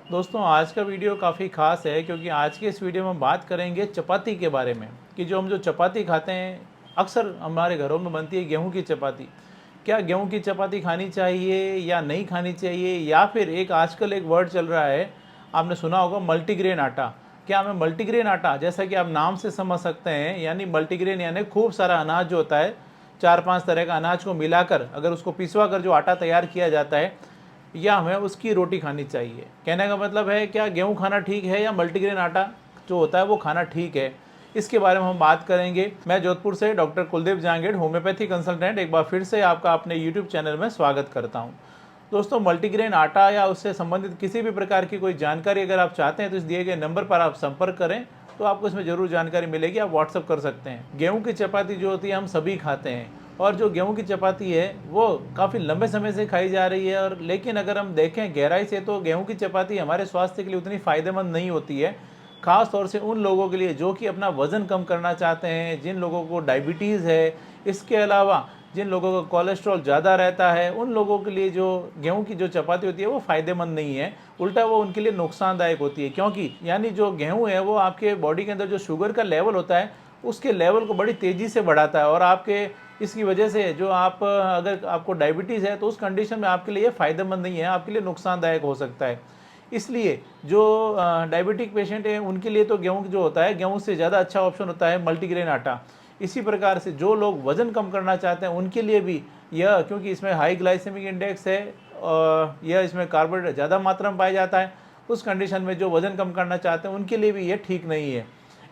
दोस्तों आज का वीडियो काफ़ी ख़ास है क्योंकि आज के इस वीडियो में हम बात करेंगे चपाती के बारे में कि हम जो चपाती खाते हैं अक्सर हमारे घरों में बनती है गेहूं की चपाती। क्या गेहूं की चपाती खानी चाहिए या नहीं खानी चाहिए, या फिर एक आजकल एक वर्ड चल रहा है, आपने सुना होगा मल्टीग्रेन आटा। क्या हमें मल्टीग्रेन आटा, जैसा कि आप नाम से समझ सकते हैं, यानी मल्टीग्रेन यानी खूब सारा अनाज जो होता है, 4-5 तरह का अनाज को मिलाकर अगर उसको पिसवा कर जो आटा तैयार किया जाता है, या हमें उसकी रोटी खानी चाहिए। कहने का मतलब है क्या गेहूं खाना ठीक है या मल्टीग्रेन आटा जो होता है वो खाना ठीक है। इसके बारे में हम बात करेंगे। मैं जोधपुर से doctor Kuldeep Jangid, homeopathy consultant, एक बार फिर से आपका अपने यूट्यूब चैनल में स्वागत करता हूं। दोस्तों मल्टीग्रेन आटा या उससे संबंधित किसी भी प्रकार की कोई जानकारी अगर आप चाहते हैं तो इस दिए गए नंबर पर आप संपर्क करें, तो आपको इसमें ज़रूर जानकारी मिलेगी। आप व्हाट्सअप कर सकते हैं। गेहूं की चपाती जो होती है हम सभी खाते हैं, और जो गेहूं की चपाती है वो काफ़ी लंबे समय से खाई जा रही है। और लेकिन अगर हम देखें गहराई से तो गेहूं की चपाती हमारे स्वास्थ्य के लिए उतनी फ़ायदेमंद नहीं होती है, ख़ास तौर से उन लोगों के लिए जो कि अपना वज़न कम करना चाहते हैं, जिन लोगों को डायबिटीज़ है, इसके अलावा जिन लोगों का कोलेस्ट्रॉल ज़्यादा रहता है, उन लोगों के लिए जो गेहूं की जो चपाती होती है वो फ़ायदेमंद नहीं है, उल्टा वो उनके लिए नुकसानदायक होती है। क्योंकि यानी जो गेहूं है वो आपके बॉडी के अंदर जो शुगर का लेवल होता है उसके लेवल को बड़ी तेज़ी से बढ़ाता है, और आपके इसकी वजह से जो आप अगर आपको डायबिटीज़ है तो उस कंडीशन में आपके लिए फ़ायदेमंद नहीं है, आपके लिए नुकसानदायक हो सकता है। इसलिए जो डायबिटिक पेशेंट हैं उनके लिए तो गेहूँ जो होता है, गेहूँ से ज़्यादा अच्छा ऑप्शन होता है मल्टीग्रेन आटा। इसी प्रकार से जो लोग वज़न कम करना चाहते हैं उनके लिए भी यह, क्योंकि इसमें हाई ग्लाइसेमिक इंडेक्स है, यह इसमें कार्बोहाइड्रेट ज़्यादा मात्रा में पाया जाता है, उस कंडीशन में जो वज़न कम करना चाहते हैं उनके लिए भी यह ठीक नहीं है।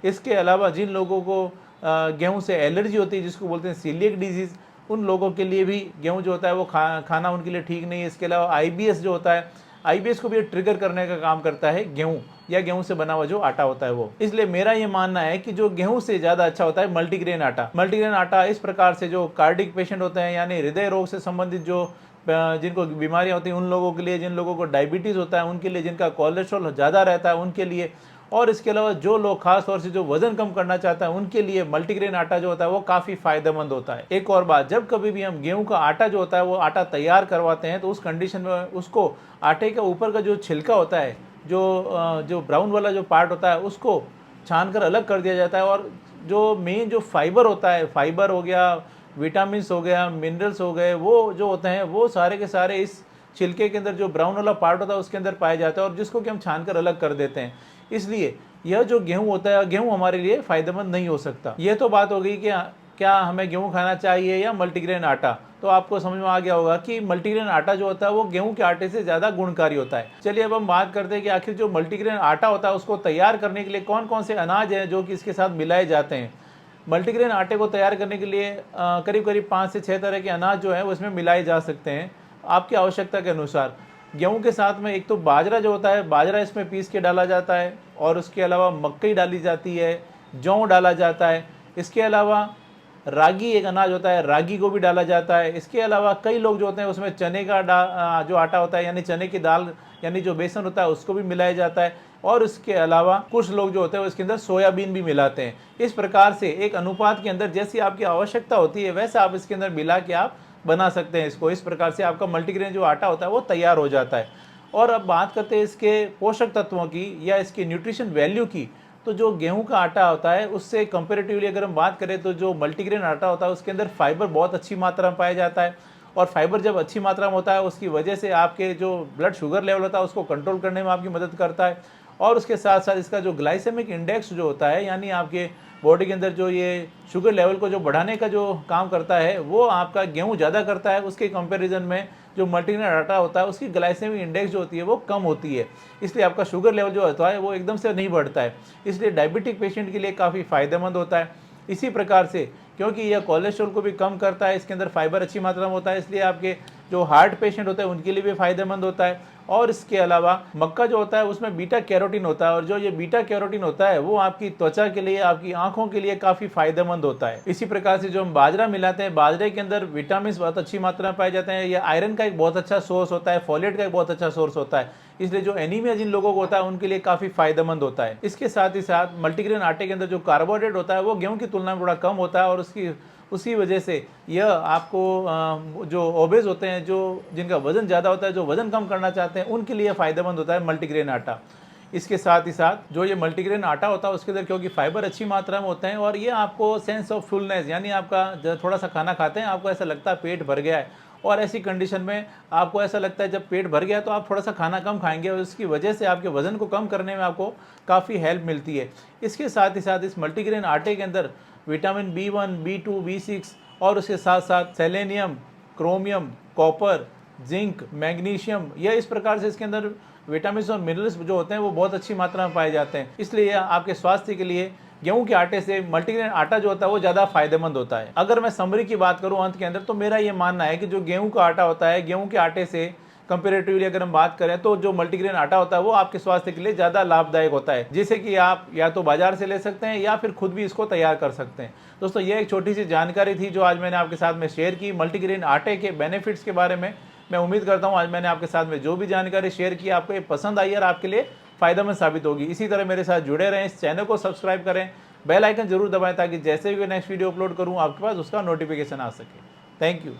इसके अलावा जिन लोगों को गेहूँ से एलर्जी होती है, जिसको बोलते हैं सीलिएक डिजीज़, उन लोगों के लिए भी गेहूँ जो होता है वो खाना उनके लिए ठीक नहीं है। इसके अलावा आईबीएस जो होता है, आईबीएस को भी ट्रिगर करने का काम करता है गेहूँ, या गेहूँ से बना हुआ जो आटा होता है वो। इसलिए मेरा ये मानना है कि जो गेहूँ से ज़्यादा अच्छा होता है मल्टीग्रेन आटा। मल्टीग्रेन आटा इस प्रकार से जो कार्डिक पेशेंट होते हैं, यानी हृदय रोग से संबंधित जो जिनको बीमारियां होती हैं उन लोगों के लिए, जिन लोगों को डायबिटीज़ होता है उनके लिए, जिनका कोलेस्ट्रॉल ज़्यादा रहता है उनके लिए, और इसके अलावा जो लोग खास तौर से जो वजन कम करना चाहते हैं उनके लिए मल्टीग्रेन आटा जो होता है वो काफ़ी फायदेमंद होता है। एक और बात, जब कभी भी हम गेहूं का आटा जो होता है वो आटा तैयार करवाते हैं तो उस कंडीशन में उसको आटे के ऊपर का जो छिलका होता है, जो ब्राउन वाला जो पार्ट होता है उसको छान कर अलग कर दिया जाता है, और जो मेन जो फाइबर होता है, फाइबर हो गया, विटामिन्स हो गया, मिनरल्स हो गए, वो जो होते हैं वो सारे के सारे इस छिलके के अंदर जो ब्राउन वाला पार्ट होता है उसके अंदर पाया जाता है, और जिसको कि हम छान कर अलग कर देते हैं। इसलिए यह जो गेहूं होता है, गेहूं हमारे लिए फ़ायदेमंद नहीं हो सकता। यह तो बात हो गई कि क्या हमें गेहूं खाना चाहिए या मल्टीग्रेन आटा। तो आपको समझ में आ गया होगा कि मल्टीग्रेन आटा जो होता है वो गेहूं के आटे से ज़्यादा गुणकारी होता है। चलिए अब हम बात करते हैं कि आखिर जो मल्टीग्रेन आटा होता है उसको तैयार करने के लिए कौन कौन से अनाज हैं जो कि इसके साथ मिलाए जाते हैं। मल्टीग्रेन आटे को तैयार करने के लिए करीब करीब 5 से 6 तरह के अनाज जो है वो इसमें मिलाए जा सकते हैं आपकी आवश्यकता के अनुसार। गेहूं के साथ में एक तो बाजरा जो होता है, बाजरा इसमें पीस के डाला जाता है, और उसके अलावा मक्कई डाली जाती है, जौ डाला जाता है। इसके अलावा रागी एक अनाज होता है, रागी को भी डाला जाता है। इसके अलावा कई लोग जो होते हैं उसमें चने का जो आटा होता है, यानी चने की दाल, यानी जो बेसन होता है उसको भी मिलाया जाता है। और इसके अलावा कुछ लोग जो होते हैं इसके अंदर सोयाबीन भी मिलाते हैं। इस प्रकार से एक अनुपात के अंदर जैसी आपकी आवश्यकता होती है वैसे आप इसके अंदर मिला के आप बना सकते हैं इसको। इस प्रकार से आपका मल्टीग्रेन जो आटा होता है वो तैयार हो जाता है। और अब बात करते हैं इसके पोषक तत्वों की या इसकी न्यूट्रिशन वैल्यू की। तो जो गेहूं का आटा होता है उससे कंपेरेटिवली अगर हम बात करें तो जो मल्टीग्रेन आटा होता है उसके अंदर फाइबर बहुत अच्छी मात्रा में पाया जाता है, और फाइबर जब अच्छी मात्रा में होता है उसकी वजह से आपके जो ब्लड शुगर लेवल होता है उसको कंट्रोल करने में आपकी मदद करता है। और उसके साथ साथ इसका जो ग्लाइसेमिक इंडेक्स जो होता है, यानी आपके बॉडी के अंदर जो ये शुगर लेवल को जो बढ़ाने का जो काम करता है वो आपका गेहूं ज़्यादा करता है। उसके कंपैरिजन में जो मल्टीग्रेन आटा होता है उसकी ग्लाइसेमिक इंडेक्स जो होती है वो कम होती है, इसलिए आपका शुगर लेवल जो होता है वो एकदम से नहीं बढ़ता है। इसलिए डायबिटिक पेशेंट के लिए काफ़ी फ़ायदेमंद होता है। इसी प्रकार से क्योंकि यह कोलेस्ट्रॉल को भी कम करता है, इसके अंदर फाइबर अच्छी मात्रा में होता है, इसलिए आपके जो हार्ट पेशेंट होते हैं उनके लिए भी फ़ायदेमंद होता है। और इसके अलावा मक्का जो होता है उसमें बीटा कैरोटीन होता है, और जो ये बीटा कैरोटीन होता है वो आपकी त्वचा के लिए, आपकी आंखों के लिए काफ़ी फायदेमंद होता है। इसी प्रकार से जो हम बाजरा मिलाते हैं, बाजरे के अंदर विटामिन बहुत अच्छी मात्रा में पाए जाते हैं, यह आयरन का एक बहुत अच्छा सोर्स होता है, फोलेट का एक बहुत अच्छा सोर्स होता है, इसलिए जो एनीमिया जिन लोगों को होता है उनके लिए काफ़ी फायदेमंद होता है। इसके साथ ही साथ मल्टीग्रेन आटे के अंदर जो कार्बोहाइड्रेट होता है वो गेहूं की तुलना में थोड़ा कम होता है, और उसकी उसी वजह से यह आपको जो ओबेज होते हैं, जो जिनका वज़न ज़्यादा होता है, जो वज़न कम करना चाहते हैं, उनके लिए फ़ायदेमंद होता है मल्टीग्रेन आटा। इसके साथ ही साथ जो ये मल्टीग्रेन आटा होता है उसके अंदर क्योंकि फाइबर अच्छी मात्रा में होते हैं और ये आपको सेंस ऑफ फुलनेस, यानी आपका जब थोड़ा सा खाना खाते हैं आपको ऐसा लगता है पेट भर गया है, और ऐसी कंडीशन में आपको ऐसा लगता है जब पेट भर गया तो आप थोड़ा सा खाना कम खाएंगे और उसकी वजह से आपके वज़न को कम करने में आपको काफ़ी हेल्प मिलती है। इसके साथ ही साथ इस मल्टीग्रेन आटे के अंदर विटामिन B1, B2, B6 और उसके साथ साथ selenium, chromium, copper, zinc, magnesium, यह इस प्रकार से इसके अंदर विटामिन और मिनरल्स जो होते हैं वो बहुत अच्छी मात्रा में पाए जाते हैं। इसलिए यह आपके स्वास्थ्य के लिए गेहूं के आटे से मल्टीग्रेन आटा जो होता है वो ज़्यादा फायदेमंद होता है। अगर मैं समरी की बात करूं अंत के अंदर, तो मेरा ये मानना है कि जो गेहूं का आटा होता है, गेहूं के आटे से कंपेरेटिवली अगर हम बात करें तो जो मल्टीग्रेन आटा होता है वो आपके स्वास्थ्य के लिए ज़्यादा लाभदायक होता है, जिसे कि आप या तो बाजार से ले सकते हैं या फिर खुद भी इसको तैयार कर सकते हैं। दोस्तों, ये एक छोटी सी जानकारी थी जो आज मैंने आपके साथ में शेयर की मल्टीग्रेन आटे के बेनिफिट्स के बारे में। मैं उम्मीद करता हूँ आज मैंने आपके साथ में जो भी जानकारी शेयर की आपको ये पसंद आई और आपके लिए फ़ायदेमंद साबित होगी। इसी तरह मेरे साथ जुड़े रहें, इस चैनल को सब्सक्राइब करें, बेल आइकन जरूर दबाएं ताकि जैसे भी नेक्स्ट वीडियो अपलोड करूँ आपके पास उसका नोटिफिकेशन आ सके। Thank you.